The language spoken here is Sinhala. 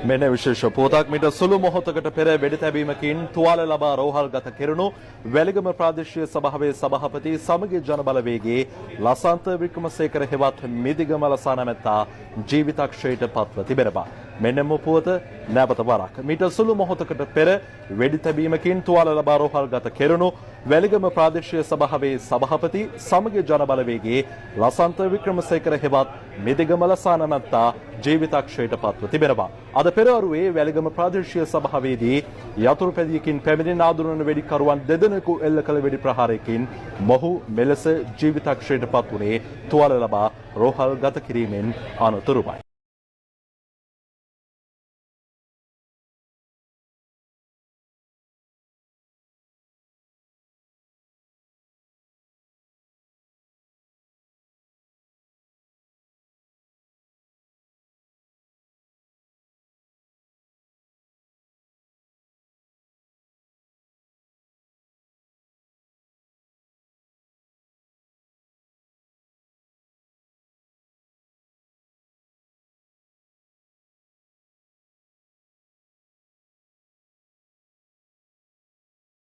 මෙන්න විශේෂ පුවතක් මීට සුළු මොහොතකට පෙර වෙඩි තැබීමකින් තුවාල ලබා රෝහල්ගත කෙරුණු වැලිගම ප්‍රාදේශීය සභාවේ සභාපති සමගි ජනබලවේගයේ ලසන්ත වික්‍රමසේකර හෙවත් මිදිගම ලසා නැමැත්තා ජීවිතක්ෂයට පත්ව තිබෙනවා. මෙන්න පුවත නැවත වරක් මීට සුළු මොහොතකට පෙර වෙඩි තැබීමකින් තුවාල ලබා රෝහල්ගත කෙරුණු වැලිගම ප්‍රාදේශීය සභාවේ සභාපති සමගි ජනබලවේගයේ ලසන්ත වික්‍රමසේකර හෙවත් මිදිගම ලසා නැමැත්තා ජීවිතක්ෂයට පත්ව තිබෙනවා. අද පෙරවරුවේ වැලිගම ප්‍රාදේශීය සභාවේදී යතුරුපැදියකින් පැමිණි නාදුරන වෙඩිකරුවන් දෙදෙනෙකු එල්ල කළ වෙඩි ප්‍රහාරයකින් මොහු මෙලෙස ජීවිතක්ෂයට පත් වුණේ තුවාල ලබා රෝහල්ගත කිරීමෙන් අනතුරුවයි.